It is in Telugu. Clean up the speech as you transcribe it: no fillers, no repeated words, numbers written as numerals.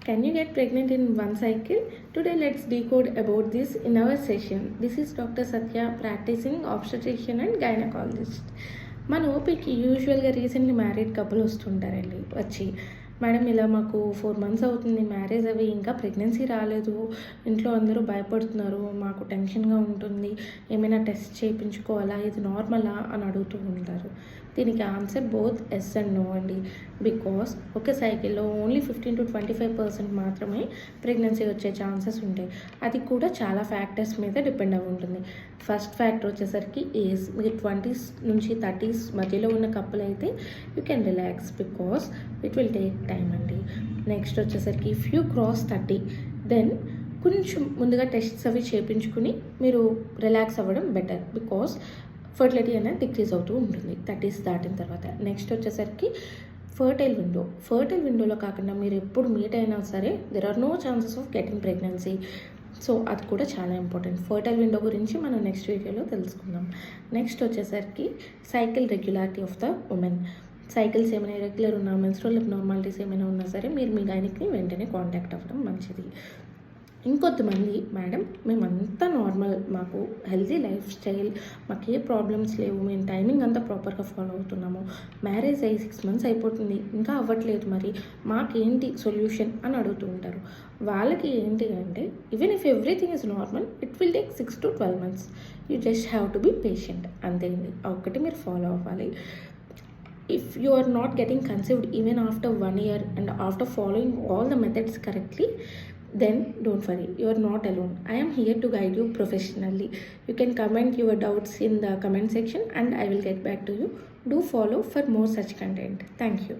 Can you get pregnant in one cycle? Today let's decode about this in our session. This is Dr. Satya, practicing obstetrician and gynecologist. మన ఓపీకి యూజువల్గా రీసెంట్లీ మ్యారీడ్ కపుల్ వస్తుంటారండి వచ్చి, మేడం ఇలా మాకు 4 months అవుతుంది మ్యారేజ్ అవి, ఇంకా ప్రెగ్నెన్సీ రాలేదు, ఇంట్లో అందరూ భయపడుతున్నారు, మాకు టెన్షన్గా ఉంటుంది, ఏమైనా టెస్ట్ చేయించుకోవాలా, ఇది నార్మలా అని అడుగుతూ ఉంటారు. దీనికి answer both yes and no అండి. బికాస్ ఒక సైకిల్లో ఓన్లీ 15 to 25% మాత్రమే ప్రెగ్నెన్సీ వచ్చే ఛాన్సెస్ ఉంటాయి. అది కూడా చాలా ఫ్యాక్టర్స్ మీద డిపెండ్ అయి ఉంటుంది. ఫస్ట్ ఫ్యాక్టర్ వచ్చేసరికి ఏజ్. మీరు 20s నుంచి 30s మధ్యలో ఉన్న కపుల్ అయితే you can relax because it will take time అండి. నెక్స్ట్ వచ్చేసరికి ఇఫ్ యూ క్రాస్ 30 దెన్ కొంచెం ముందుగా టెస్ట్స్ అవి చేయించుకుని మీరు రిలాక్స్ అవ్వడం బెటర్. బికాస్ ఫర్టిలిటీ అనేది డిక్రీజ్ అవుతూ ఉంటుంది 30s దాటిన తర్వాత. నెక్స్ట్ వచ్చేసరికి ఫర్టైల్ విండోలో కాకుండా మీరు ఎప్పుడు మీట్ అయినా సరే there are no chances of getting pregnancy. So అది కూడా చాలా ఇంపార్టెంట్. ఫర్టైల్ విండో గురించి మనం నెక్స్ట్ వీడియోలో తెలుసుకుందాం. నెక్స్ట్ వచ్చేసరికి cycle regularity of the women. Cycles ఏమైనా రెగ్యులర్ ఉన్నా, మెన్స్ట్రువల్ అబ్నార్మాలిటీస్ ఏమైనా ఉన్నా సరే మీరు మీ గైనిక్ని వెంటనే కాంటాక్ట్ అవ్వడం మంచిది. ఇంకొంతమంది, మేడం మేమంతా నార్మల్, మాకు హెల్తీ లైఫ్ స్టైల్, మాకు ఏ ప్రాబ్లమ్స్ లేవు, మేము టైమింగ్ అంతా ప్రాపర్గా ఫాలో అవుతున్నాము, మ్యారేజ్ అయ్యి 6 months అయిపోతుంది ఇంకా అవ్వట్లేదు, మరి మాకేంటి సొల్యూషన్ అని అడుగుతూ ఉంటారు. వాళ్ళకి ఏంటి అంటే, even if everything is normal it will take 6 to 12 months. You just have to be patient, అంతే అండి. ఒకటి మీరు ఫాలో అవ్వాలి. If you are not getting conceived even after 1 year and after following all the methods correctly, then don't worry, you are not alone. I am here to guide you professionally. You can comment your doubts in the comment section and I will get back to you. Do follow for more such content. Thank you.